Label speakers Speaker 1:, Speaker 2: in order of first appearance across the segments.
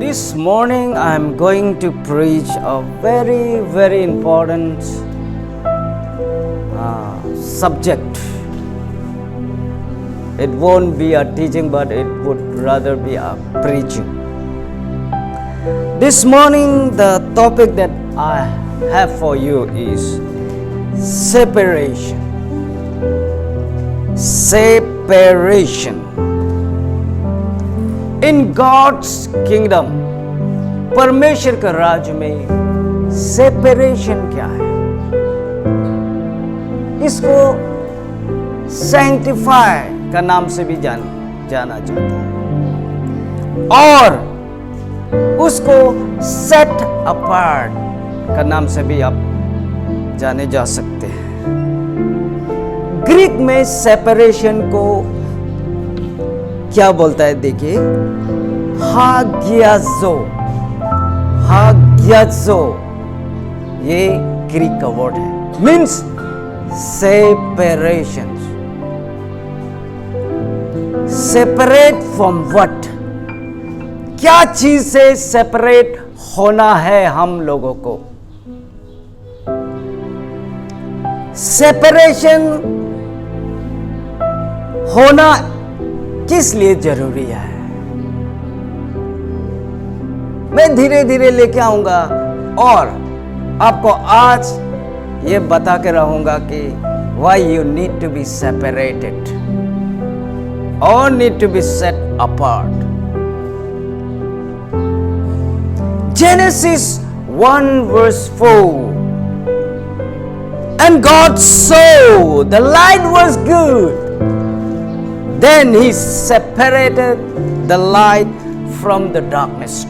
Speaker 1: This morning I am going to preach a very, very important subject. It won't be a teaching, but it would rather be a preaching. This morning, the topic that I have for you is separation. Separation. In God's kingdom, परमेश्वर के राज्य में separation क्या है? इसको sanctify का नाम से भी जाना जाता है और उसको सेट अपार्ट का नाम से भी आप जाने जा सकते हैं। ग्रीक में सेपरेशन को क्या बोलता है? देखिए, हागियाजो। हागियाजो ये ग्रीक का वर्ड है, means separation. Separate from what? क्या चीज से सेपरेट होना है हम लोगों को? सेपरेशन होना किस लिए जरूरी है? मैं धीरे धीरे लेके आऊंगा और आपको आज ये बता के रहूंगा कि why you need to be separated or need to be set apart. Genesis 1 verse 4. And God saw the light was good. Then he separated the light from the darkness.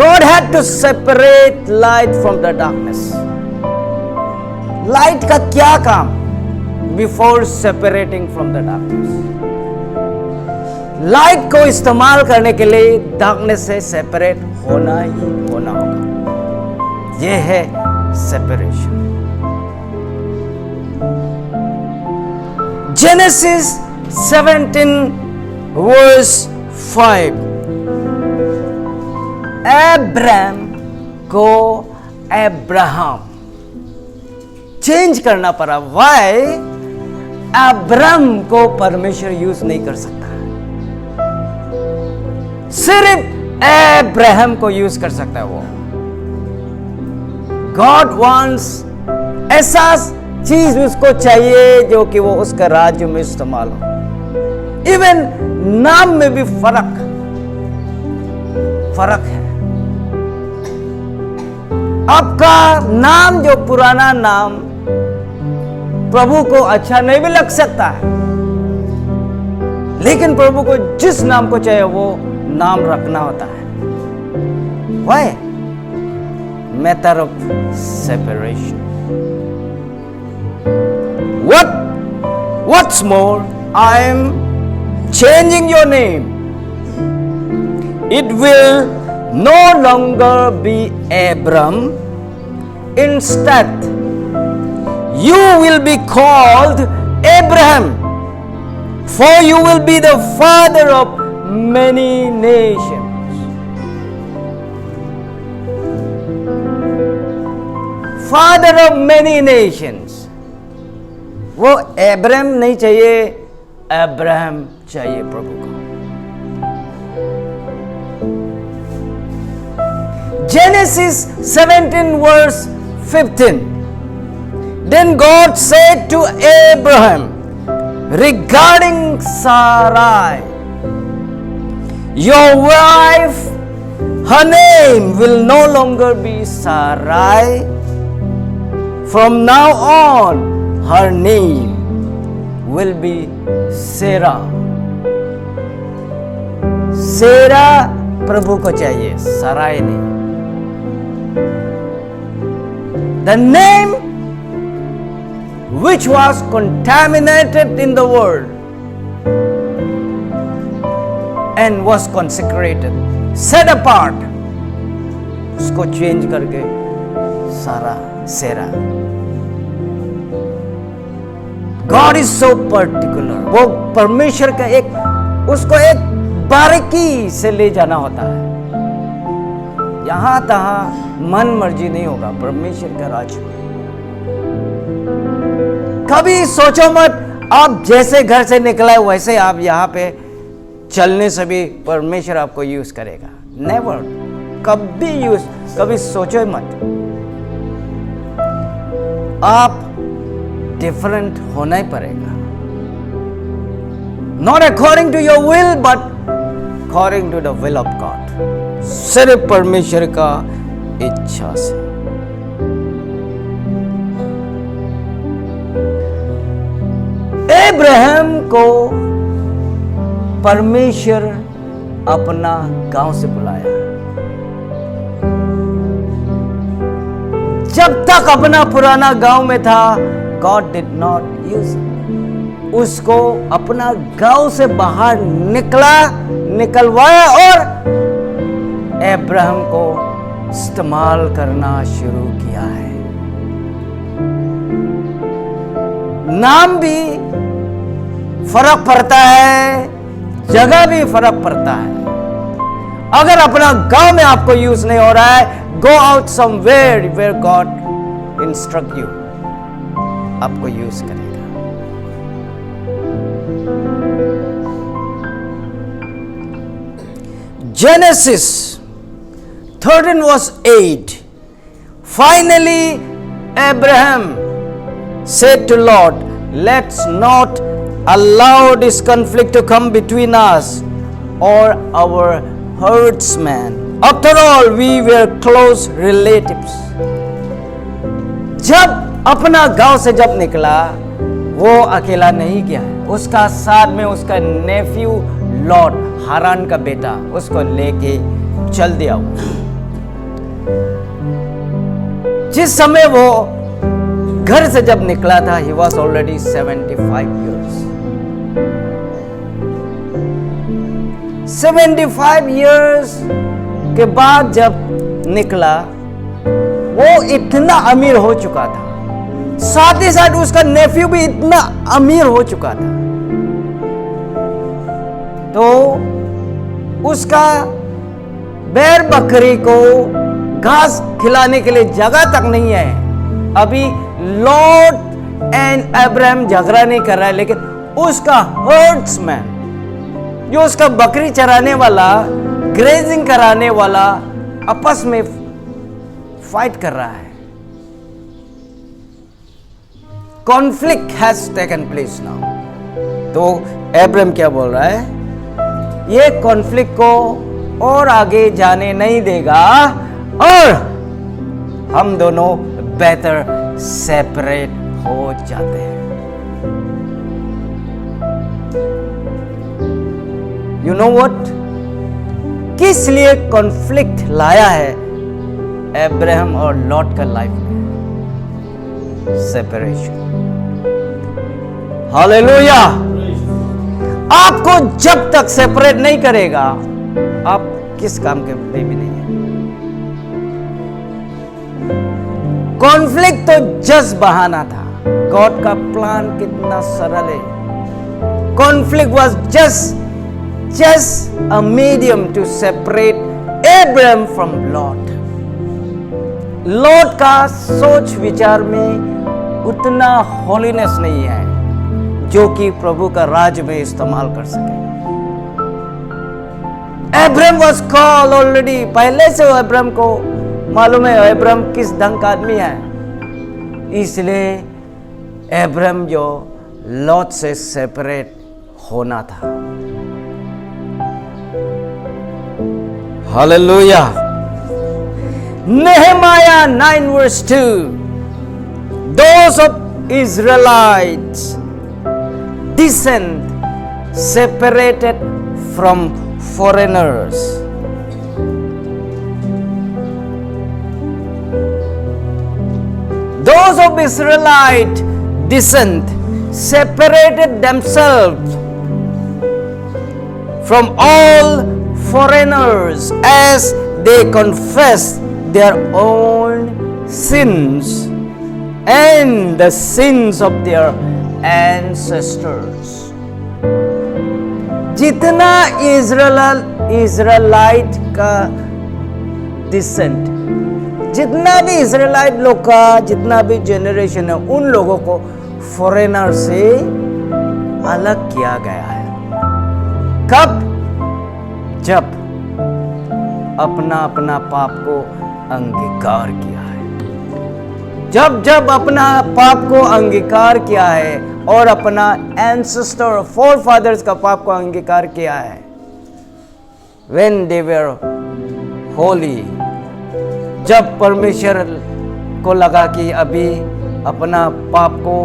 Speaker 1: God had to separate light from the darkness. Light का क्या काम? Before separating from the darkness. Light को इस्तेमाल करने के लिए darkness से separate होना ही होना होगा। यह है separation. Genesis 17 verse 5. Abraham को Abraham चेंज करना पड़ा। Why? Abraham को परमेश्वर यूज नहीं कर सकता, सिर्फ Abraham को यूज कर सकता है वो। God wants ऐसा चीज उसको चाहिए जो कि वो उसका राज्य में इस्तेमाल हो। इवन नाम में भी फर्क है। आपका नाम जो पुराना नाम प्रभु को अच्छा नहीं भी लग सकता है, लेकिन प्रभु को जिस नाम को चाहिए वो नाम रखना होता है। Why? Matter of separation. What's more, I am changing your name. It will no longer be Abram. Instead, you will be called Abraham, for you will be the father of many nations. Father of many nations. वो Abraham नहीं चाहिए, Abraham चाहिए प्रभु को। Genesis 17 verse 15. Then God said to Abraham regarding Sarai, your wife, her name will no longer be Sarai. From now on, her name will be Sarah. Sarah प्रभु को चाहिए, सराय नहीं। The name which was contaminated in the world and was consecrated, set apart, उसको change करके Sarah. God is so particular. वो परमेश्वर का उसको एक बारीकी से ले जाना होता है। यहां तहां मन मर्जी नहीं होगा परमेश्वर का राज में। कभी सोचो मत आप जैसे घर से निकला है वैसे आप यहां पे चलने से भी परमेश्वर आपको यूज करेगा। नेवर, कभी सोचो मत। आप डिफरेंट होना ही पड़ेगा। Not according to your will but according to the will of God. सिर्फ परमेश्वर का इच्छा से। अब्राहम को परमेश्वर अपना गांव से बुलाया। जब तक अपना पुराना गांव में था, गॉड डिड नॉट यूज उसको अपना गांव से बाहर निकलवाया और अब्राहम को इस्तेमाल करना शुरू किया है। नाम भी फर्क पड़ता है, जगह भी फर्क पड़ता है। अगर अपना गांव में आपको यूज नहीं हो रहा है, go out somewhere where God instruct you, आपको यूज करेगा। Genesis 13 verse 8. Finally, Abraham said to Lot, let's not allow this conflict to come between us or our herdsmen. After all, we were close relatives. जब अपना गांव से जब निकला, वो अकेला नहीं गया, उसका साथ में उसका नेफ्यू लॉट, हारान का बेटा, उसको लेके चल दिया। जिस समय वो घर से जब निकला था, he was already 75 years. 75 years के बाद जब निकला, वो इतना अमीर हो चुका था, साथ ही साथ उसका नेफ्यू भी इतना अमीर हो चुका था। तो उसका बैल बकरी को घास खिलाने के लिए जगह तक नहीं है। अभी लॉट एंड अब्राहम झगड़ा नहीं कर रहा है, लेकिन उसका हर्ड्समैन, जो उसका बकरी चराने वाला, ग्रेजिंग कराने वाला, आपस में फाइट कर रहा है। Conflict has taken place now. तो अब्राहम क्या बोल रहा है? ये कॉन्फ्लिक्ट को और आगे जाने नहीं देगा और हम दोनों बेहतर सेपरेट हो जाते हैं। You know what? किस लिए कॉन्फ्लिक्ट लाया है अब्राहम और लॉट का लाइफ में? सेपरेशन। हालेलुया। आपको जब तक सेपरेट नहीं करेगा, आप किस काम के लिए भी नहीं है। कॉन्फ्लिक्ट तो जस्ट बहाना था। गॉड का प्लान कितना सरल है। Conflict was just a medium to separate Abraham from Lot. Lot का सोच विचार में उतना होलीनेस नहीं है जो कि प्रभु का राज में इस्तेमाल कर सके। अब्राहम वाज कॉल्ड ऑलरेडी, पहले से अब्राहम को मालूम है अब्राहम किस ढंग का आदमी है, इसलिए अब्राहम जो लॉट से सेपरेट होना था। Hallelujah. Nehemiah 9 verse 2. Those of Israelites descent separated from foreigners. Those of Israelite descent separated themselves from all foreigners as they confessed their own sins and the sins of their ancestors. जितना Israelite का decent, जितना भी Israelite लोग का जितना भी generation है, उन लोगों को फॉरेनर से अलग किया गया है। कब? जब अपना अपना पाप को अंगीकार किया है। जब अपना पाप को अंगीकार किया है और अपना एंसेस्टर फोर फादर्स का पाप को अंगीकार किया है, when they were holy, जब परमेश्वर को लगा कि अभी अपना पाप को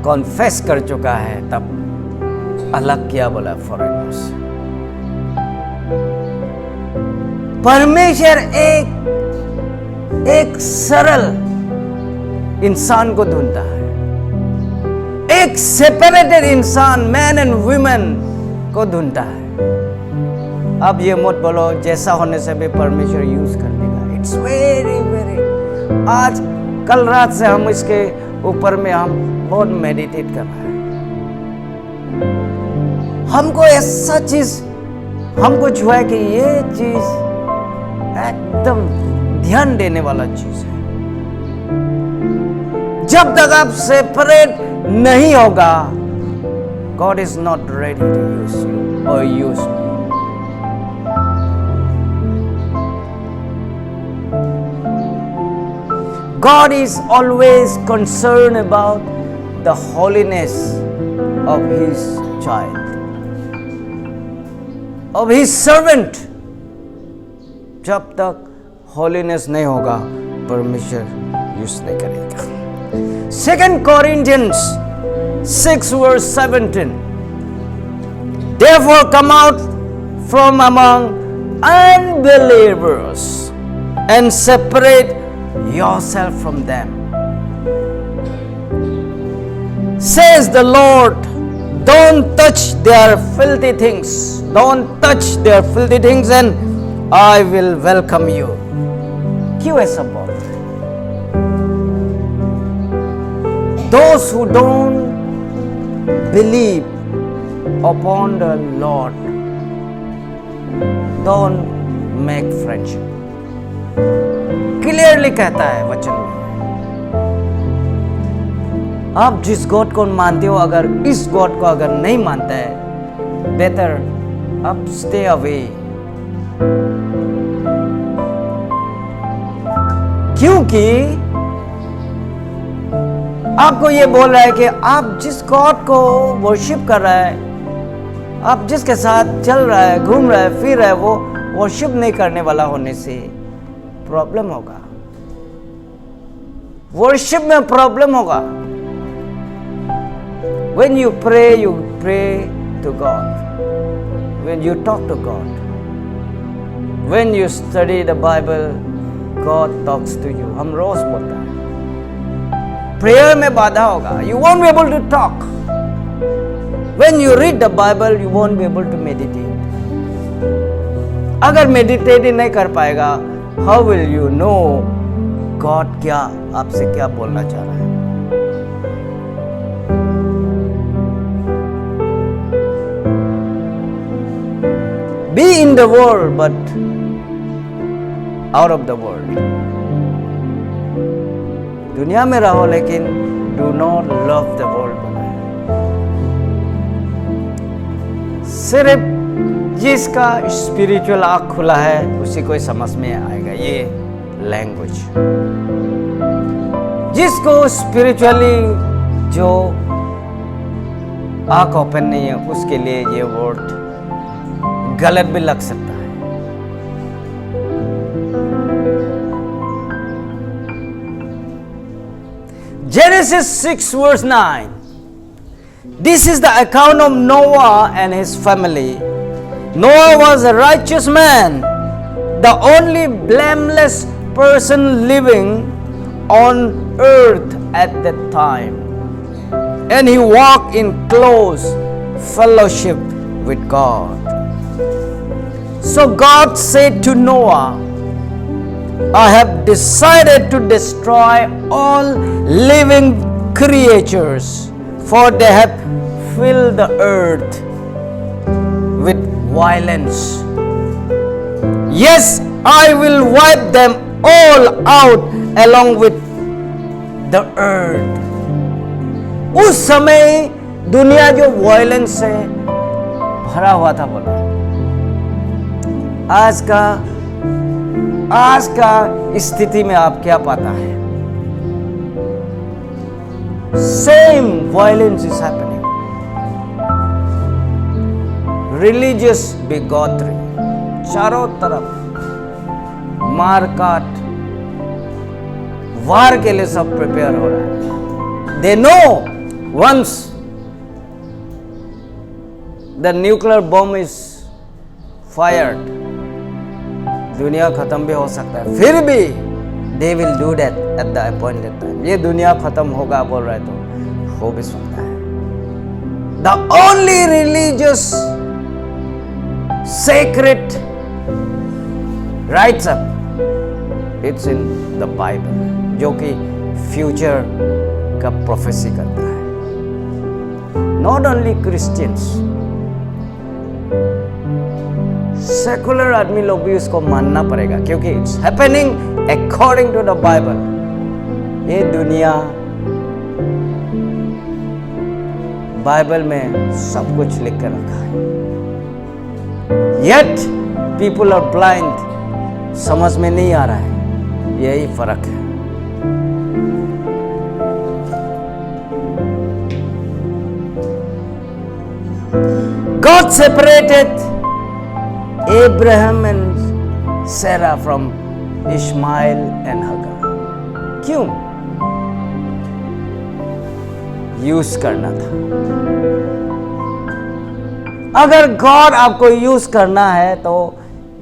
Speaker 1: कॉन्फेस कर चुका है, तब अलग किया, बोला फॉरेनर्स। परमेश्वर एक सरल इंसान को ढूंढता है, एक सेपरेटेड इंसान, मैन एंड वुमेन को ढूंढता है। अब ये मत बोलो जैसा होने से भी परमेश्वर यूज कर लेगा। इट्स वेरी वेरी, आज कल रात से हम इसके ऊपर में हम बहुत मेडिटेट कर रहे हैं। हमको ऐसा चीज हमको छुआ है कि ये चीज एकदम ध्यान देने वाला चीज है। जब तक आप सेपरेट नहीं होगा, God is not ready to use you or use me. God is always concerned about the holiness of His child, of His servant. जब तक holiness नहीं होगा, परमेश्वर यूज नहीं करेगा। 2 Corinthians 6 verse 17. Therefore come out from among unbelievers and separate yourself from them, says the Lord. Don't touch their filthy things. Don't touch their filthy things and I will welcome you. क्यों ऐसा बोल? Those who don't believe upon the Lord don't make friendship. Clearly कहता है वचन में। आप जिस God को मानते हो, अगर इस गॉड को अगर नहीं मानते हैं, बेटर आप स्टे अवे। क्योंकि आपको ये बोल रहा है कि आप जिस गॉड को वर्शिप कर रहा है, आप जिसके साथ चल रहा है, घूम रहा है, फिर रहा है, वो वर्शिप नहीं करने वाला होने से प्रॉब्लम होगा। वर्शिप में प्रॉब्लम होगा। When you pray to God. When you talk to God. When you study the Bible, God talks to you. हम रोज बोलते हैं। प्रेयर में बाधा होगा। You won't be able to talk. When you read the Bible, you won't be able to meditate. अगर meditate नहीं कर पाएगा, how will you know God क्या आपसे क्या बोलना चाह रहा है? Be in the world, but out of the world. दुनिया में रहो, लेकिन do not love the world बोला है। सिर्फ जिसका स्पिरिचुअल आँख खुला है उसी को समझ में आएगा ये लैंग्वेज। जिसको स्पिरिचुअली जो आँख ओपन नहीं है, उसके लिए ये वर्ड गलत भी लग सकता है। Genesis 6 verse 9. This is the account of Noah and his family. Noah was a righteous man, the only blameless person living on earth at that time. And he walked in close fellowship with God. So God said to Noah, I have decided to destroy all living creatures, for they have filled the earth with violence. Yes, I will wipe them all out along with the earth. उस समय दुनिया जो violence से भरा हुआ था, बोला आज का स्थिति में आप क्या पाता है? Same violence is happening. Religious bigotry, चारों तरफ मार काट, वार के लिए सब प्रिपेयर हो रहा है. They know once the nuclear bomb is fired, दुनिया खत्म भी हो सकता है, फिर भी they will do that at the appointed time. ये दुनिया खत्म होगा बोल रहे तो हो भी सकता है. The only religious sacred writes up, it's in the Bible, जो कि फ्यूचर का प्रोफेसी करता है. नॉट ओनली क्रिश्चियंस, सेकुलर आदमी लोग भी उसको मानना पड़ेगा, क्योंकि it's happening according to the Bible. ये दुनिया बाइबल में सब कुछ लिख कर रखा है. Yet people are blind, समझ में नहीं आ रहा है. यही फर्क है. God separated Abraham and Sarah from Ishmael and Hagar. क्यों? यूज करना था. अगर गॉड आपको यूज करना है तो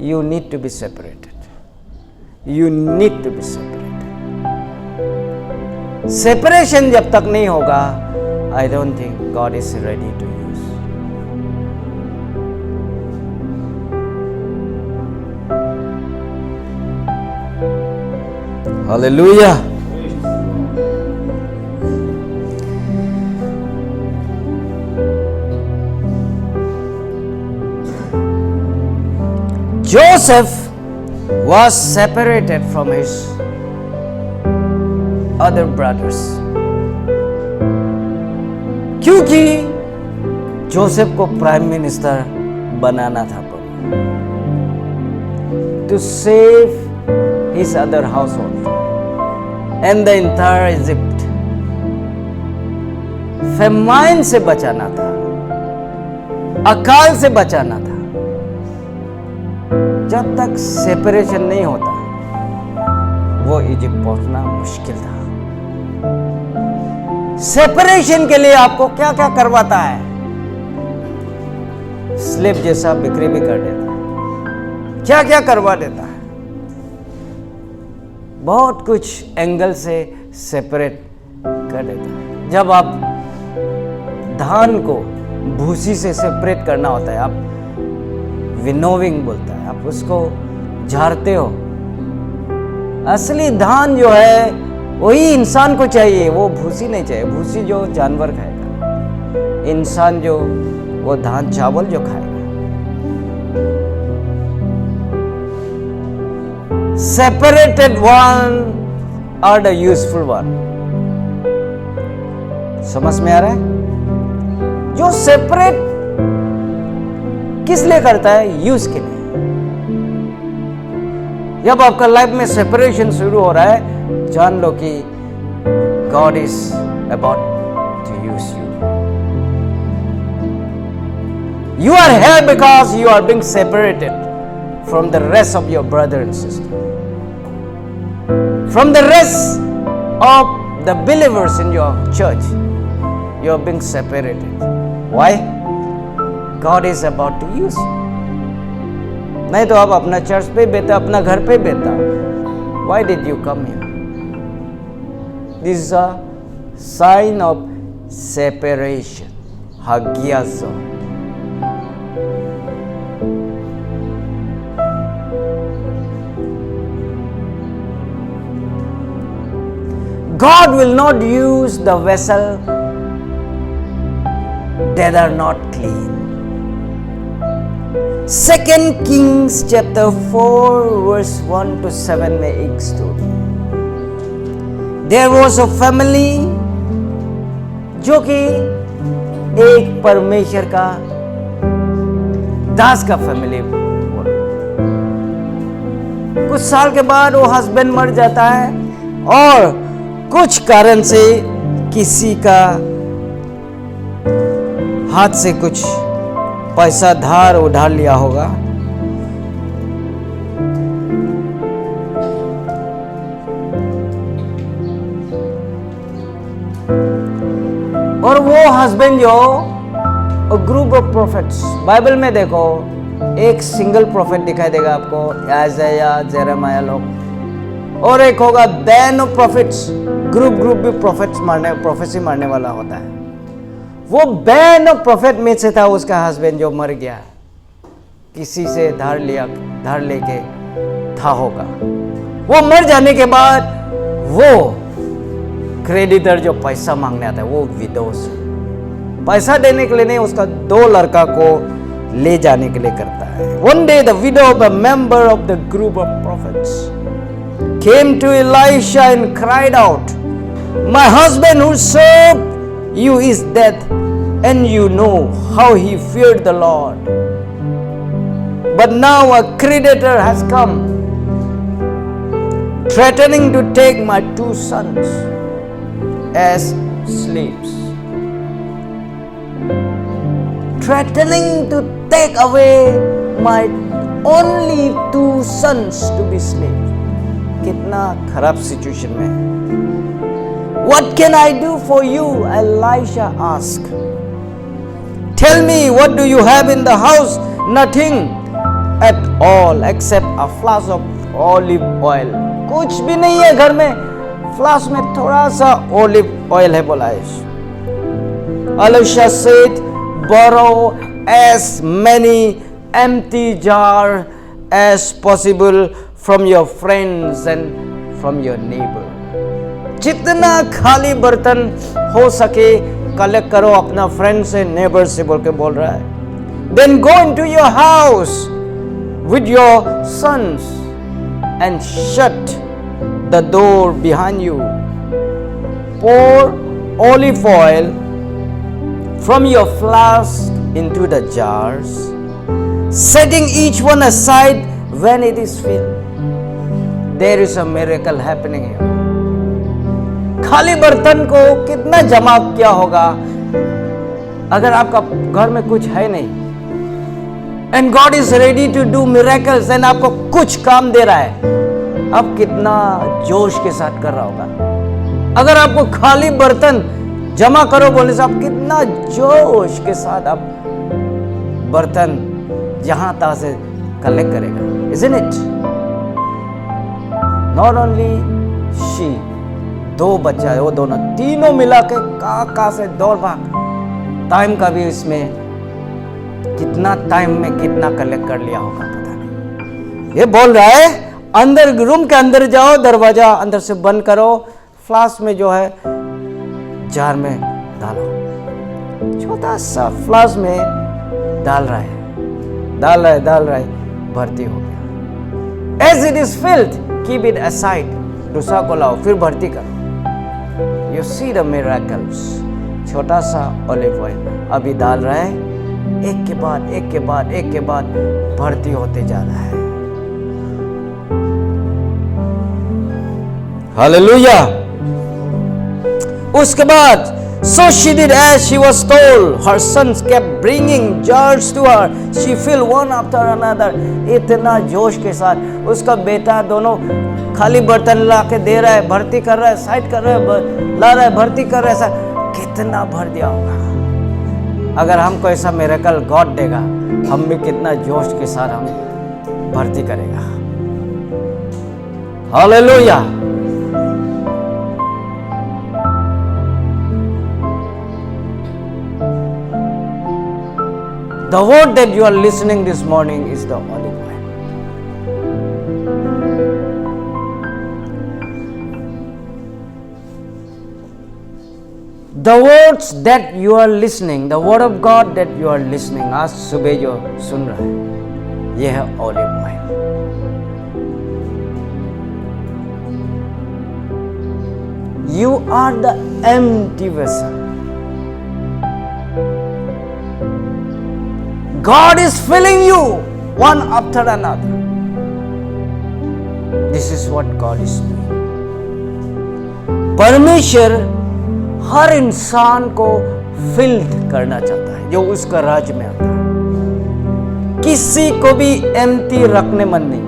Speaker 1: you need to be separated. You need to be separated. Separation जब तक नहीं होगा, I don't think God is ready to use. Hallelujah. Joseph was separated from his other brothers. क्योंकि जोसेफ को प्राइम मिनिस्टर बनाना था, to save his other household and the entire Egypt. Famine से बचाना था, अकाल से बचाना था. जब तक सेपरेशन नहीं होता, वो इजिप्ट पहुंचना मुश्किल था. सेपरेशन के लिए आपको क्या क्या करवाता है? स्लेव जैसा बिक्री भी कर देता है. क्या क्या करवा देता है? बहुत कुछ एंगल से सेपरेट कर देता है. जब आप धान को भूसी से सेपरेट करना होता है, आप विनोविंग बोलता है, आप उसको झाड़ते हो. असली धान जो है वही इंसान को चाहिए, वो भूसी नहीं चाहिए. भूसी जो जानवर खाएगा, इंसान जो वो धान चावल जो खाएगा. Separated one are the useful one. समझ में आ रहा है? जो सेपरेट किस लिए करता है? यूज के लिए. जब आपका लाइफ में सेपरेशन शुरू हो रहा है, जान लो कि God is about to use you. You are here because you are being separated from the rest of your brother and sister, from the rest of the believers in your church. You are being separated. Why? God is about to use you. नहीं तो आप अपना church पे बेटा, अपना घर पे बेटा. Why did you come here? This is a sign of separation. Hagiazo. God will not use the vessel that are not clean. Second Kings chapter 4 verse 1 to 7 में एक story. There was a family जो कि एक परमेश्वर का दास का family. कुछ साल के बाद वो हस्बैंड मर जाता है और कुछ कारण से किसी का हाथ से कुछ पैसा धार उधार लिया होगा, और वो हस्बैंड जो ग्रुप ऑफ प्रोफेट्स, बाइबल में देखो एक सिंगल प्रोफेट दिखाई देगा आपको, आइज़ाया, जेरेमाया लोग, और एक होगा बैन ऑफ प्रोफेट्स, ग्रुप भी प्रोफेसी मारने वाला होता है। वो बैन ऑफ प्रोफेट में से था उसका हस्बैंड जो मर गया, किसी से धार लेके था होगा। वो मर जाने के बाद वो क्रेडिटर जो पैसा मांगने आता है वो विडोज पैसा देने के लिए नहीं, उसका 2 लड़का को ले जाने के लिए करता है। One day the widow of a member of the group of prophets came to Elisha and cried out, "My husband who served you is dead, and you know how he feared the Lord. But now a creditor has come, threatening to take my 2 sons as slaves." Threatening to take away my only 2 sons to be slaves. कितना खराब situation में है। What can I do for you? Elisha asked. Tell me, what do you have in the house? Nothing at all except a flask of olive oil. कुछ भी नहीं है घर में, फ्लास्क में थोड़ा सा olive oil है, बोला है। Elisha said, borrow as many empty jars as possible from your friends and from your neighbor. जितना खाली बर्तन हो सके कलेक्ट करो अपना फ्रेंड से, नेबर से बोल के बोल रहा है। Then go into your house with your sons and shut the door behind you. Pour olive oil from your flask into the jars, setting each one aside when it is filled. There is a miracle happening here. खाली बर्तन को कितना जमा किया होगा अगर आपका घर में कुछ है नहीं, and God is ready to do miracles, and आपको कुछ काम दे रहा है, आप कितना जोश के साथ कर रहा होगा। अगर आपको खाली बर्तन जमा करो बोलने से आप कितना जोश के साथ आप बर्तन जहां तहां से कलेक्ट करेगा, isn't it? Not only she, 2 बच्चा है, वो दोनों तीनों मिला के कहां से दौड़ भाग, टाइम का भी इसमें कितना टाइम में कितना कलेक्ट कर लिया होगा पता नहीं। ये बोल रहा है अंदर रूम के अंदर जाओ, दरवाजा अंदर से बंद करो, फ्लास्क में जो है जार में डालो। छोटा सा फ्लास्क में डाल रहा है, भर्ती हो गया। As it is filled, keep it aside, दूसरा को लाओ, फिर भर्ती करो। You see the miracles. छोटा सा ऑलिव ऑयल अभी डाल रहा है, एक के बाद भर्ती होते जा रहा है। हालेलुया। उसके बाद so she did as she was told. Her sons kept bringing jars to her. She filled one after another. इतना जोश के साथ उसका बेटा दोनों खाली बर्तन ला के दे रहा है, भर्ती कर रहा है, साइड कर रहा है, ला रहा है, भर्ती कर रहा है, कितना भर दिया होगा। अगर हमको ऐसा मिरेकल गॉड देगा, हम भी कितना जोश के साथ हम भर्ती करेगा। Hallelujah. The word that you are listening this morning is the olive oil. The words that you are listening, the word of God that you are listening, आज सुबह जो सुन रहा है, यह है olive oil. You are the empty vessel. God is filling you one after another. This is what God is doing. परमेश्वर हर इंसान को फिल्ड करना चाहता है जो उसका राज में आता है। किसी को भी एम्प्टी रखने मन नहीं।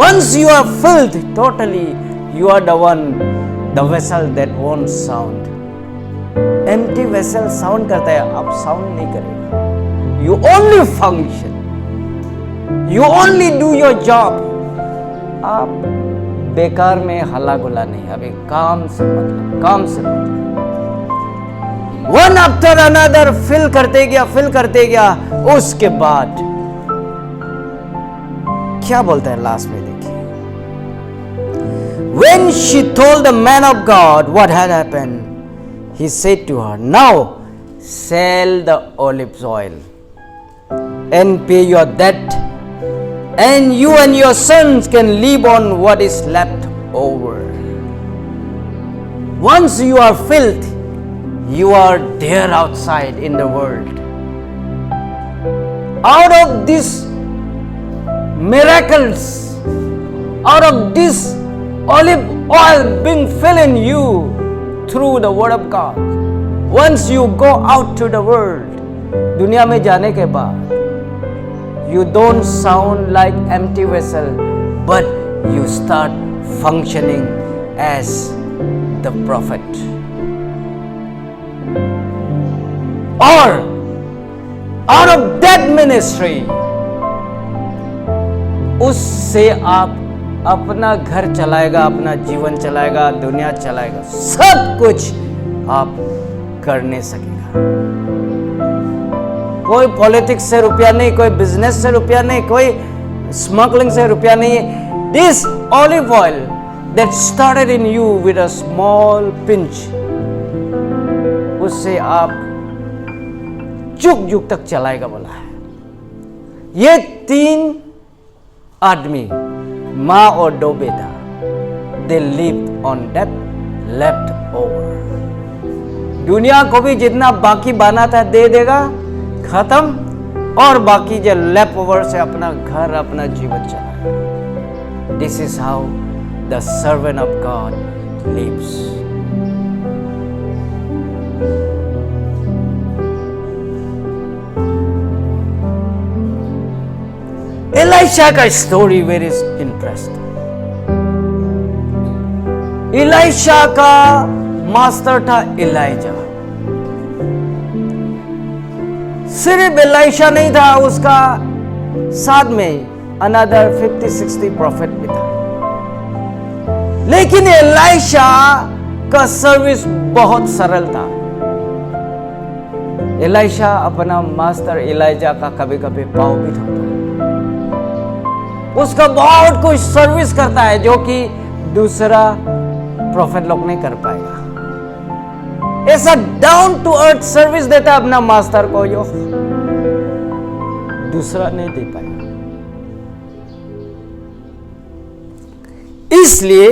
Speaker 1: Once you are filled totally, you are the one, the vessel that won't sound. Empty vessel sound करता है, आप sound नहीं करेगा। You only function. You only do your job. आप बेकार में हल्ला गुल्ला नहीं, अभी काम से मतलब। One after another fill करते गया, उसके बाद क्या बोलता है लास्ट में देखिए। When she told the man of God what had happened, he said to her, now sell the olive oil and pay your debt, and you and your sons can live on what is left over. Once you are filled, you are there outside in the world. Out of these miracles, out of this olive oil being filled in you through the word of God, once you go out to the world, दुनिया में जाने के बाद, you don't sound like empty vessel, but you start functioning as the prophet. Or out of that ministry, उससे आप अपना घर चलाएगा, अपना जीवन चलाएगा, दुनिया चलाएगा, सब कुछ आप कर नहीं सकेगा। कोई पॉलिटिक्स से रुपया नहीं, कोई बिजनेस से रुपया नहीं, कोई स्मगलिंग से रुपया नहीं है। This olive oil that started in you with a small pinch, उससे आप जुग जुग तक चलाएगा बोला है। ये 3 आदमी, माँ और 2 बेटा, they lived on that left over. दुनिया को भी जितना बाकी बना था दे देगा, खत्म, और बाकी जो लेफ्ट ओवर से अपना घर, अपना जीवन चलाएगा। This is how the servant of God lives. Elisha का स्टोरी वेरी इंटरेस्टिंग। एलाइशा का मास्टर था एलाइजा। सिर्फ एलाइशा नहीं था, उसका साथ में अनदर 50-60 प्रॉफिट भी था। लेकिन एलाइशा का सर्विस बहुत सरल था। एलाइशा अपना मास्टर एलाइजा का कभी कभी पाँव भी धोता है। उसका बहुत कुछ सर्विस करता है जो कि दूसरा प्रॉफिट लोग नहीं कर पाएगा। ऐसा डाउन टू अर्थ सर्विस देता अपना मास्टर को जो दूसरा नहीं दे पाएगा। इसलिए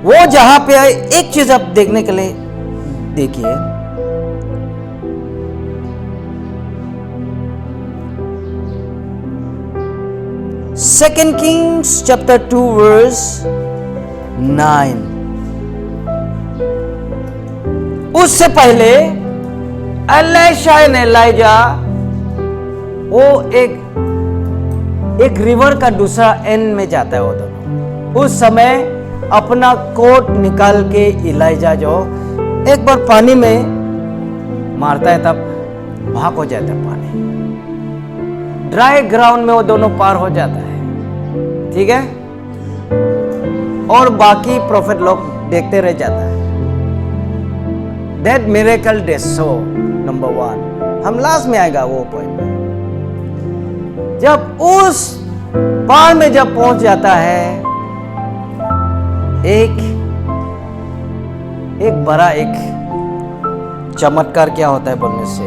Speaker 1: वो जहां पे आए, एक चीज आप देखने के लिए देखिए, Second Kings chapter 2 verse 9। उससे पहले एलाइशा ने एलाइजा वो एक रिवर का दूसरा एंड में जाता है वो दोनों। उस समय अपना कोट निकाल के एलाइजा जो एक बार पानी में मारता है तब भाग हो जाता है पानी। ड्राई ग्राउंड में वो दोनों पार हो जाता है, ठीक है, और बाकी प्रॉफिट लोग देखते रह जाता है। That miracle they saw, number 1। हम लास्ट में आएगा वो पॉइंट में। जब उस पार में जब पहुंच जाता है, एक बड़ा एक चमत्कार क्या होता है बोलने से,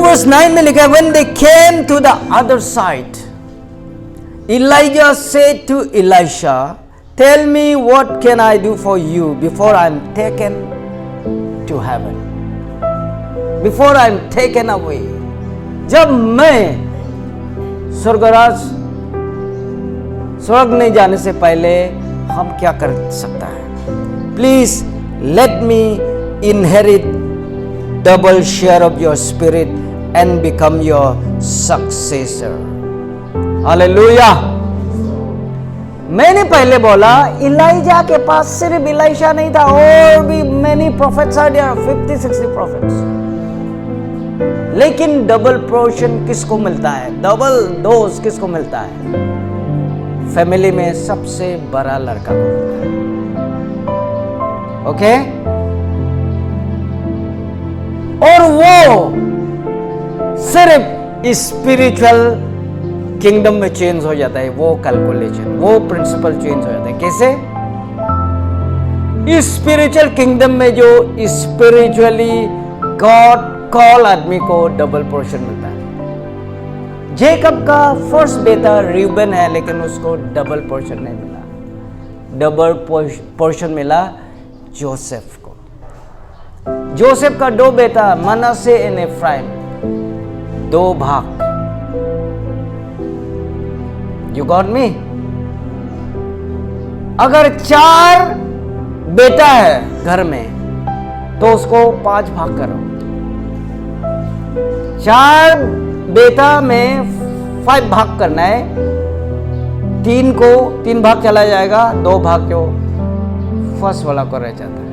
Speaker 1: वर्स 9 में लिखा है, when they came to the other side, Elijah said to Elisha, tell me what can I do for you before I am taken to heaven, before I am taken away. जब मैं स्वर्ग नहीं जाने से पहले हम क्या कर सकता है? Please let me inherit double share of your spirit and become your successor. Hallelujah. मैंने पहले बोला इलाइजा के पास सिर्फ इलाइशा नहीं था, और भी many prophets are there, 50-60 prophets. लेकिन डबल पोर्शन किसको मिलता है? डबल डोज किसको मिलता है? फैमिली में सबसे बड़ा लड़का को मिलता है. ओके? और वो सिर्फ स्पिरिचुअल किंगडम में चेंज हो जाता है. वो कैलकुलेशन, वो प्रिंसिपल चेंज हो जाता है. कैसे? स्पिरिचुअल किंगडम में जो स्पिरिचुअली गॉड कॉल आदमी को डबल पोर्शन मिलता है. जेकब का फर्स्ट बेटा रूबेन है, लेकिन उसको डबल पोर्शन नहीं मिला. डबल पोर्शन मिला जोसेफ को. जोसेफ का 2 बेटा मनश्शे एंड एफ्राइम, 2 भाग. You got me? अगर 4 बेटा है घर में तो उसको 5 भाग करो. 4 बेटा में 5 भाग करना है. 3 भाग चला जाएगा, 2 भाग जो फर्स्ट वाला को रह जाता है.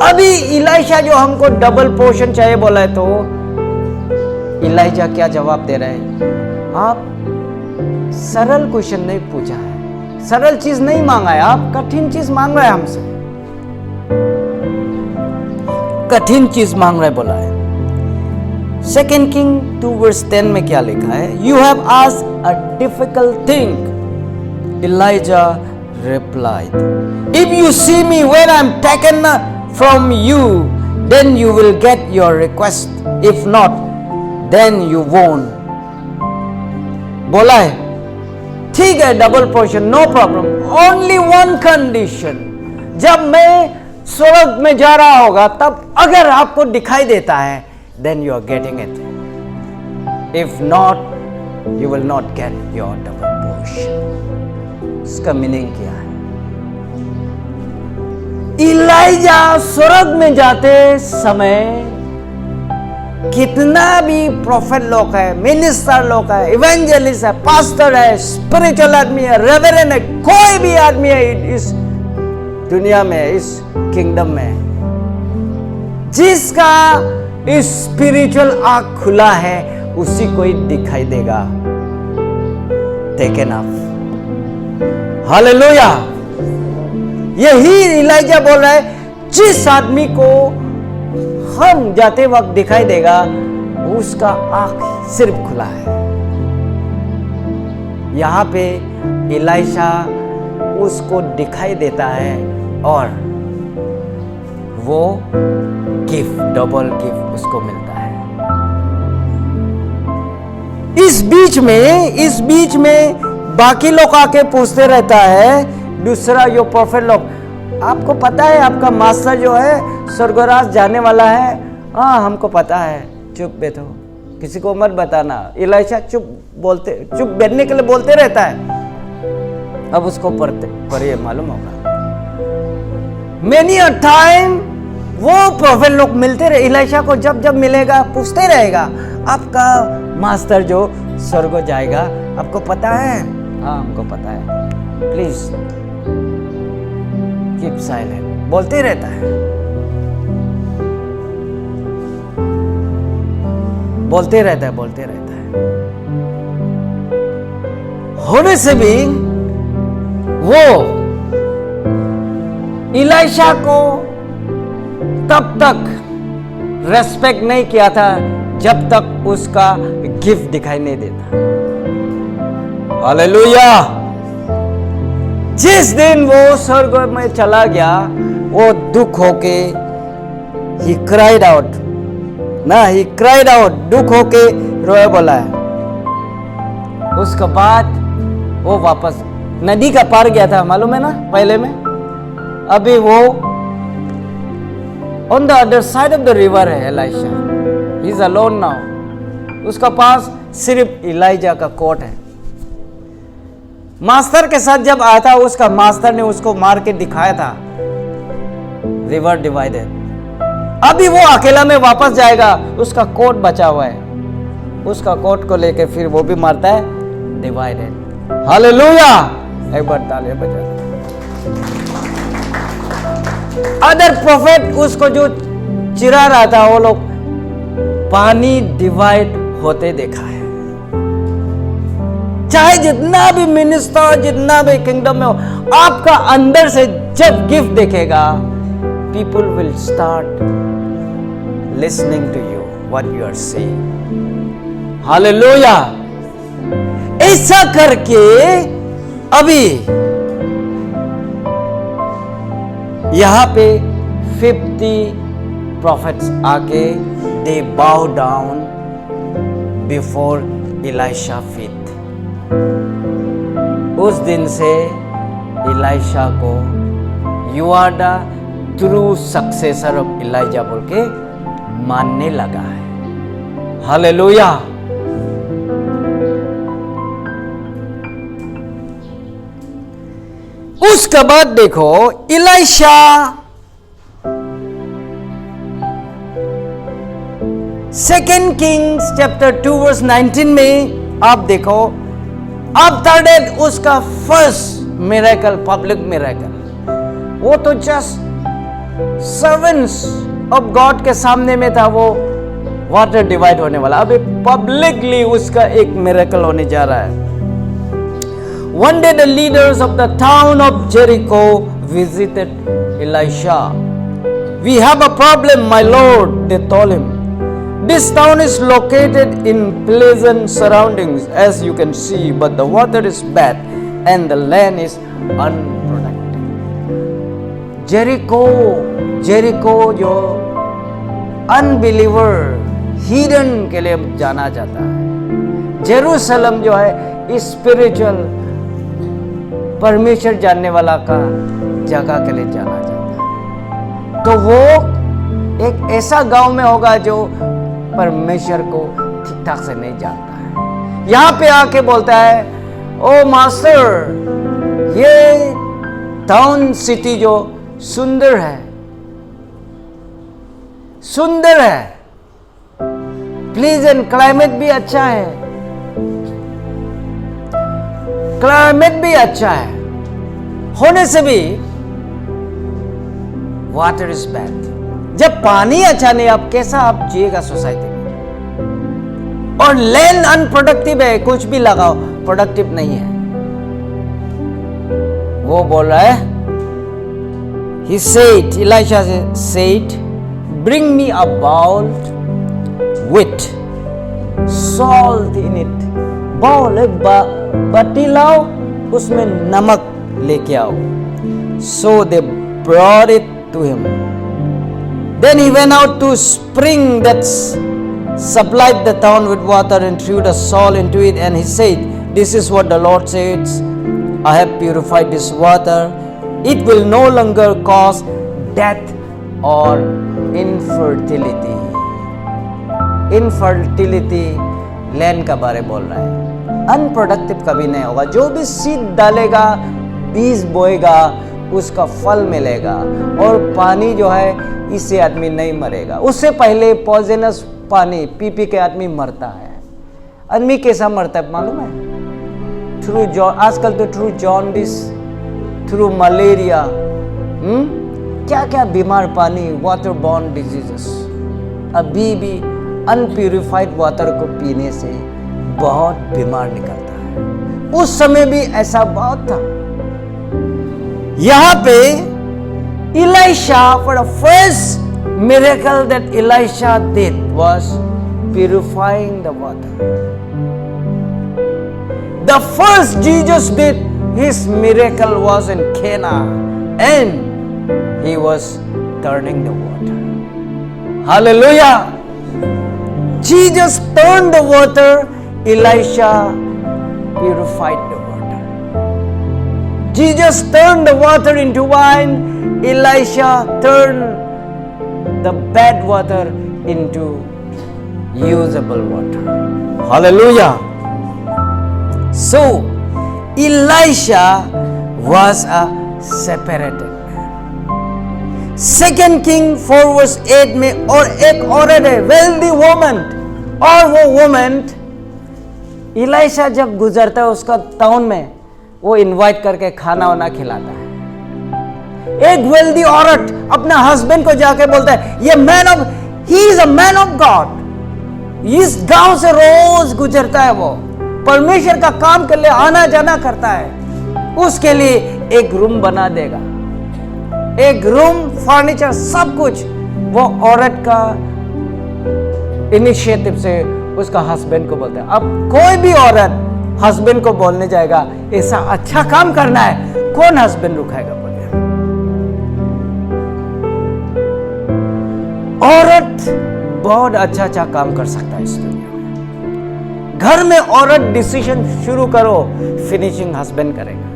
Speaker 1: अभी इलाइशा जो हमको डबल पोर्शन चाहिए बोला है, तो इलाइजा क्या जवाब दे रहे हैं? आप सरल क्वेश्चन नहीं पूछा है, सरल चीज नहीं मांगा है, आप कठिन चीज मांग रहे हैं हमसे. कठिन चीज मांग रहे बोला है. 2 King 2 verse 10 में क्या लिखा है? You have asked a difficult thing. Elijah replied, if you see me when I am taken from you, then you will get your request. If not, then you won't. बोला है ठीक है, double portion, no problem, only one condition. जब मैं स्वर्ग में जा रहा होगा तब अगर आपको दिखाई देता है, then you are getting it. If not, you will not get your double portion. इसका मीनिंग क्या है? इलाइजा स्वर्ग में जाते समय कितना भी प्रोफेट लोग है, मिनिस्टर लोग है, इवेंजलिस्ट है, पास्टर है, स्पिरिचुअल आदमी है, रेवरेंड है, कोई भी आदमी है इस दुनिया में, इस किंगडम में, जिसका स्पिरिचुअल आंख खुला है, उसी को ही दिखाई देगा. Taken up. हालेलुया. यही इलाइजा बोल रहा है, जिस आदमी को हम जाते वक्त दिखाई देगा, उसका आंख सिर्फ खुला है. यहां पे इलाइशा उसको दिखाई देता है और वो गिफ्ट, डबल गिफ्ट उसको मिलता है. इस बीच में बाकी लोग आके पूछते रहता है, दूसरा जो प्रोफेट लोग, आपको पता है आपका मास्टर जो है स्वर्गराज जाने वाला है? हाँ हमको पता है. चुप बैठो, किसी को मत बताना. इलाइशा चुप बैठने के लिए बोलते रहता है. अब उसको पढ़िए, मालूम होगा. मेनी अ टाइम वो प्रोफेट लोग मिलते रहे इलाइशा को, जब मिलेगा पूछते रहेगा, आपका मास्टर जो स्वर्ग जाएगा आपको पता है? हाँ हमको पता है. Please keep silent. बोलते रहता है, बोलते रहता है. होने से भी वो इलाइशा को तब तक रेस्पेक्ट नहीं किया था जब तक उसका गिफ्ट दिखाई नहीं देता. हालेलुया. जिस दिन वो स्वर्ग में चला गया, वो दुख होके he cried out, ना, ही क्राइड आउट, दुख होके रोए बोला है। उसके बाद वो वापस नदी का पार गया था, मालूम है ना पहले में। अभी वो on the other side of the river है Elisha, he is alone now. उसका पास सिर्फ इलाइजा का कोट है। मास्टर के साथ जब आया था, उसका मास्टर ने उसको मार के दिखाया था, रिवर डिवाइडेड। अभी वो अकेला में वापस जाएगा, उसका कोट बचा हुआ है, उसका कोट को लेके फिर वो भी मारता है, डिवाइडेड। हालेलुया, एक बार तालियां बजा। अदर प्रोफेट उसको जो चिरा रहा था, वो लोग पानी डिवाइड होते देखा है। चाहे जितना भी मिनिस्टर, जितना भी किंगडम में हो, आपका अंदर से जब गिफ्ट देखेगा, people will start listening to you what you are saying. Hallelujah. ऐसा करके अभी यहां पे 50 प्रॉफिट्स आके दे बाउ डाउन बिफोर इलाइशा फीट। उस दिन से इलाइशा को you are the true successor of Elijah बोल के मानने लगा है। हालेलुया। उसके बाद देखो Elisha second Kings chapter 2 verse 19 में आप देखो, आफ्टर दैट उसका फर्स्ट मिरेकल, पब्लिक मिरेकल, वो तो जस्ट सर्वेंट्स ऑफ गॉड के सामने में था, वो वाटर डिवाइड होने वाला। अभी पब्लिकली उसका एक मिरेकल होने जा रहा है। One day the leaders of the town of Jericho visited Elisha. We have a problem, my lord, they told him. This town is located in pleasant surroundings, as you can see, but the water is bad and the land is unproductive. Jericho जो unbeliever, hidden के लिए जाना जाता है। Jerusalem जो है spiritual, परमेश्वर जानने वाला का जगह के लिए जाना जाता है। तो वो एक ऐसा गांव में होगा जो परमेश्वर को ठीक ठाक से नहीं जानता है। यहां पे आके बोलता है, ओ मास्टर, ये टाउन सिटी जो सुंदर है, सुंदर है, प्लीजेंट, क्लाइमेट भी अच्छा है, क्लाइमेट भी अच्छा है, होने से भी वाटर इज बैड। जब पानी अच्छा नहीं, आप कैसा आप जिएगा सोसाइटी में? और लैंड अनप्रोडक्टिव है, कुछ भी लगाओ प्रोडक्टिव नहीं है। वो बोल रहा है, he said, Elisha said, bring me a bowl with salt in it. Bowl है, बाटी लाओ, उसमें नमक लेके आओ। So they brought it to him. Then he went out to spring that supplied the town with water and threw the salt into it, and he said, this is what the Lord says, I have purified this water. It will no longer cause death or infertility. Infertility land का बारे बोल रहा है। Unproductive कभी नहीं होगा। जो भी सीड डालेगा, बीज बोएगा, उसका फल मिलेगा। और पानी जो है, इससे आदमी नहीं मरेगा। उससे पहले पॉइजनस पानी पी पी के आदमी मरता है। आदमी कैसा मरता है मालूम है? थ्रू आजकल तो थ्रू जॉन्डिस, थ्रू मलेरिया, क्या क्या बीमार पानी, वाटर बॉर्न डिजीजेस। अभी भी अनप्यूरिफाइड वाटर को पीने से बहुत बीमार निकलता है। उस समय भी ऐसा बहुत था। यहां पे Elisha, for the first miracle that Elisha did was purifying the water. The first Jesus did his miracle was in Cana, and he was turning the water. Hallelujah. Jesus turned the water, Elisha purified the water. Jesus turned the water into wine, Elisha turned the bad water into usable water. Hallelujah. So, Elisha was a separated man. 2 King 4 verse 8 में और एक औरत है, wealthy woman, और वो woman इलाइशा जब गुजरता है उसका टाउन में, वो इनवाइट करके खाना वाना खिलाता है। एक वेल्दी औरत अपना हस्बैंड को जाके बोलता है, ये he is a man of God, इस गांव से रोज गुजरता है, वो परमेश्वर का काम के लिए आना जाना करता है, उसके लिए एक रूम बना देगा, एक रूम, फर्नीचर, सब कुछ वो औरत का इनिशिएटिव से उसका हस्बैंड को बोलता है। अब कोई भी औरत हस्बैंड को बोलने जाएगा ऐसा अच्छा काम करना है, कौन हस्बैंड रुकाएगा? बोले औरत बहुत अच्छा अच्छा काम कर सकता है इस दुनिया में। घर में औरत डिसीजन शुरू करो, फिनिशिंग हस्बैंड करेगा।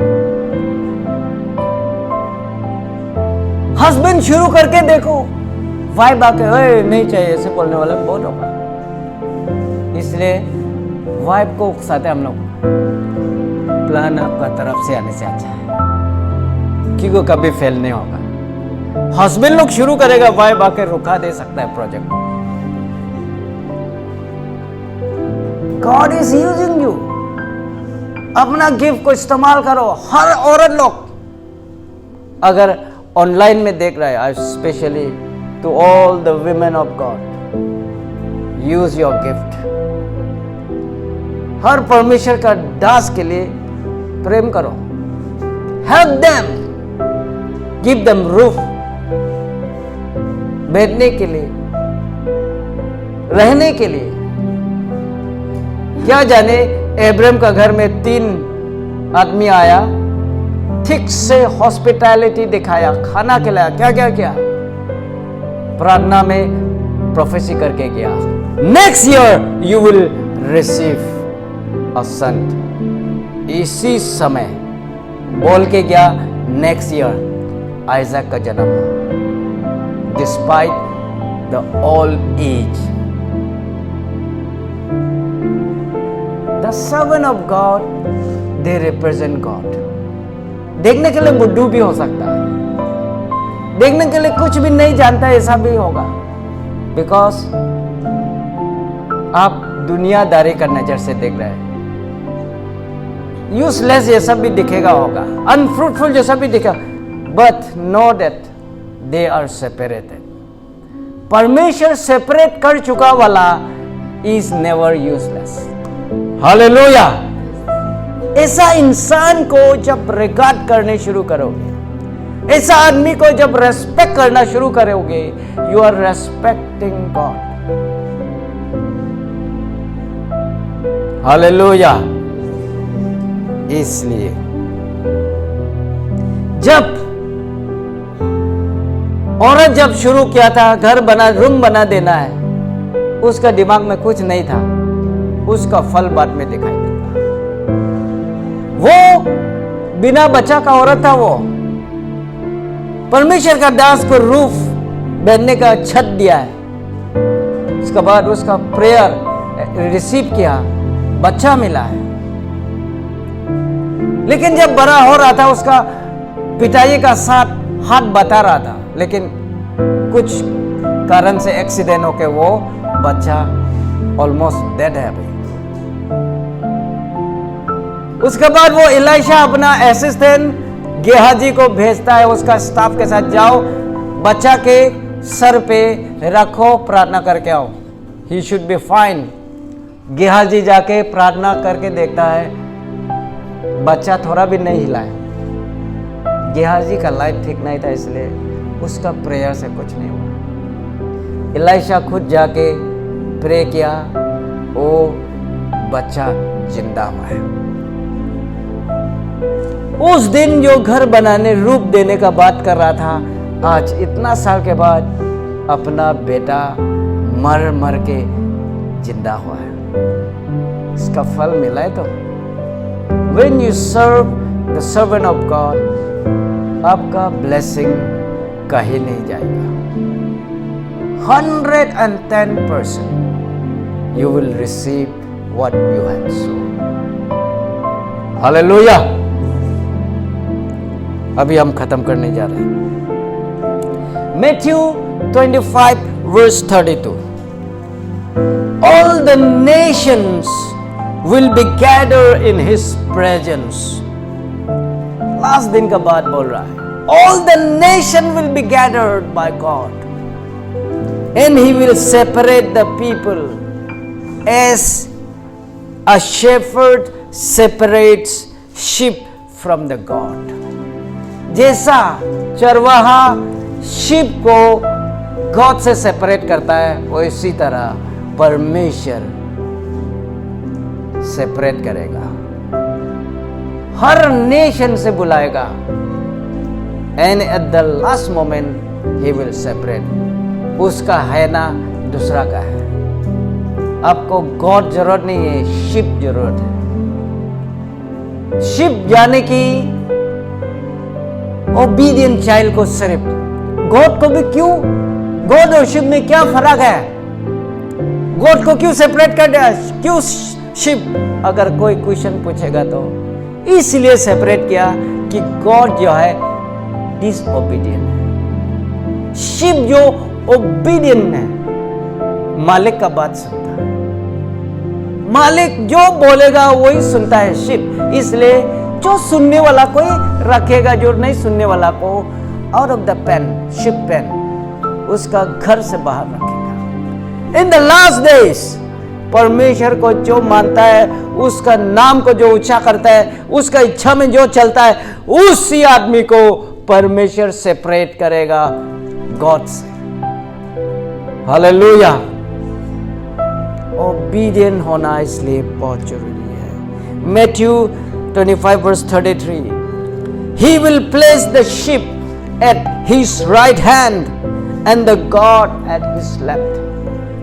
Speaker 1: हस्बैंड शुरू करके देखो, वाइफ आके नहीं चाहिए ऐसे बोलने वाला बहुत होगा, इसलिए वाइफ को उकसाते हम लोग, प्लान आपका तरफ से आने से अच्छा है, क्योंकि कभी फेल नहीं होगा। हस्बैंड लोग शुरू करेगा, वाइफ आके रुका दे सकता है प्रोजेक्ट को। गॉड इज यूजिंग यू, अपना गिफ्ट को इस्तेमाल करो। हर औरत लोग अगर ऑनलाइन में देख रहा है, I specially to all the women of God, use your gift. हर परमेश्वर का दास के लिए प्रेम करो, help them, give them roof, बैठने के लिए, रहने के लिए। क्या जाने अब्राहम का घर में 3 आदमी आया, ठीक से हॉस्पिटैलिटी दिखाया, खाना खिलाया, क्या क्या किया, प्रार्थना में प्रोफेसी करके गया, next year you will receive a son. इसी समय बोल के गया, नेक्स्ट ईयर आइजैक का जन्म हुआ, despite the old age. The servant of God, they represent God. देखने के लिए बुद्धू भी हो सकता है, देखने के लिए कुछ भी नहीं जानता, ऐसा भी होगा, बिकॉज आप दुनियादारी का नजर से देख रहे हैं। यूजलेस जैसा भी दिखेगा होगा, अनफ्रूटफुल जैसा भी दिखेगा, but know that they are separated. परमेश्वर सेपरेट कर चुका वाला इज नेवर यूजलेस। हालेलुया। ऐसा इंसान को जब रिगार्ड करने शुरू करोगे, ऐसा आदमी को जब रेस्पेक्ट करना शुरू करोगे, you are respecting God. Hallelujah. इसलिए जब औरत जब शुरू किया था घर बना, रूम बना देना है, उसका दिमाग में कुछ नहीं था, उसका फल बाद में दिखाई देगा। वो बिना बच्चा का औरत था, वो परमेश्वर का दास को रूफ बैठने का छत दिया है, उसके बाद उसका प्रेयर रिसीव किया, बच्चा मिला है। लेकिन जब बड़ा हो रहा था, उसका पिताजी का साथ हाथ बता रहा था, लेकिन कुछ कारण से एक्सीडेंट होके वो बच्चा ऑलमोस्ट डेड है भाई। उसके बाद वो इलाइशा अपना असिस्टेंट गेहाजी को भेजता है, उसका स्टाफ के साथ, जाओ बच्चा के सर पे रखो, प्रार्थना करके आओ, he should be fine. Gehazi जाके प्रार्थना करके देखता है, बच्चा थोड़ा भी नहीं हिला है। गेहाजी का लाइफ ठीक नहीं था, इसलिए उसका प्रेयर से कुछ नहीं हुआ। इलाइशा खुद जाके प्रे किया, वो बच्चा जिंदा हुआ है। उस दिन जो घर बनाने, रूप देने का बात कर रहा था, आज इतना साल के बाद अपना बेटा मर मर के जिंदा हुआ है, इसका फल मिला है। तो when you serve the servant of God, आपका blessing कहीं नहीं जाएगा। 110% you will receive what you have sown. Hallelujah. अभी हम खत्म करने जा रहे हैं। Matthew 25 verse 32. All the nations will be gathered in His presence. Last दिन का बात बोल रहा है। All the nation will be gathered by God, and He will separate the people as a shepherd separates sheep from the goat. जैसा चरवाहा sheep को God से सेपरेट करता है, वो इसी तरह परमेश्वर सेपरेट करेगा, हर नेशन से बुलाएगा, and at the last moment He will separate. उसका है ना दूसरा का है। आपको गॉड जरूरत नहीं है, शिप जरूरत है। शिप यानी कि ओबीडियंट चाइल्ड को सिर्फ, गॉड को भी क्यों, गॉड और शिप में क्या फर्क है? गॉड को क्यों सेपरेट कर दिया, क्यों शिप? अगर कोई क्वेश्चन पूछेगा तो इसलिए सेपरेट किया कि गॉड जो है डिसओबीडियंट है, शिप जो ओबीडियंट है, मालिक का बात सुनता है, मालिक जो बोलेगा वही सुनता है शिप। इसलिए जो सुनने वाला कोई रखेगा, जो नहीं सुनने वाला को out of the pen, sheep pen, उसका घर से बाहर रखेगा। इन द लास्ट डेज परमेश्वर को जो मानता है, उसका नाम को जो ऊंचा करता है, उसका इच्छा में जो चलता है, उसी आदमी को परमेश्वर सेपरेट करेगा गॉड से। हालेलुया। ओबीडियंट होना इसलिए बहुत जरूरी है। Matthew 25 verse 33. He will place the sheep at His right hand and the goat at His left.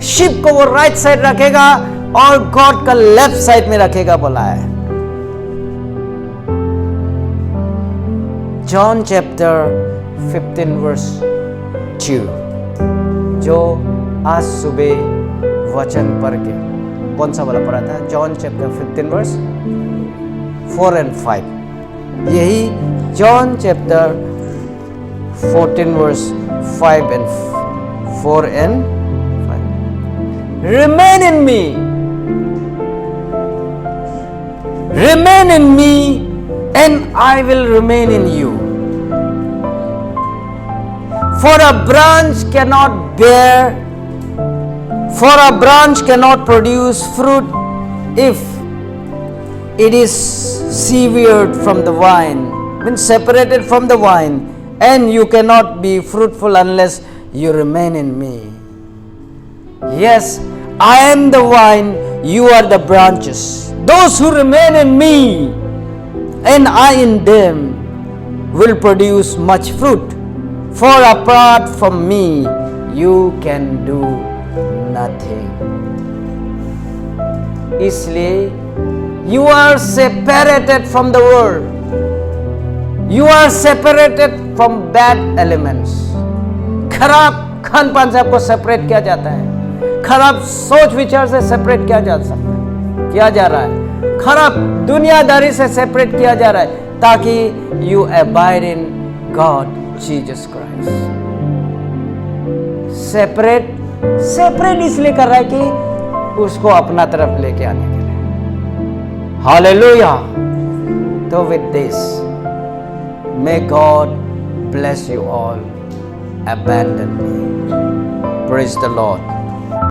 Speaker 1: Ship को वो राइट साइड रखेगा और गॉड का लेफ्ट साइड में रखेगा बोला है। जॉन चैप्टर 15 verse 2, जो आज सुबह वचन पढ़ के, कौन सा वाला पढ़ा था? John chapter 15 verse 4 and 5। यही John chapter 14 verse 5 and 4 and 5। Remain in me, remain in me, and I will remain in you. For a branch cannot produce fruit if it is severed from the vine, means separated from the vine, and you cannot be fruitful unless you remain in me. Yes, I am the vine, you are the branches. Those who remain in me and I in them will produce much fruit, for apart from me you can do nothing. इसलिए you are separated from the world, you are separated from bad elements. खराब खान पान से आपको separate किया जाता है, खराब सोच विचार से सेपरेट किया जा सकता है, किया जा रहा है, खराब दुनियादारी से सेपरेट किया जा रहा है, ताकि you abide in God Jesus Christ. Separate इसलिए कर रहा है कि उसको अपना तरफ लेके आने के लिए। हालेलुया। तो with this, may God bless you all abundantly. Praise the Lord.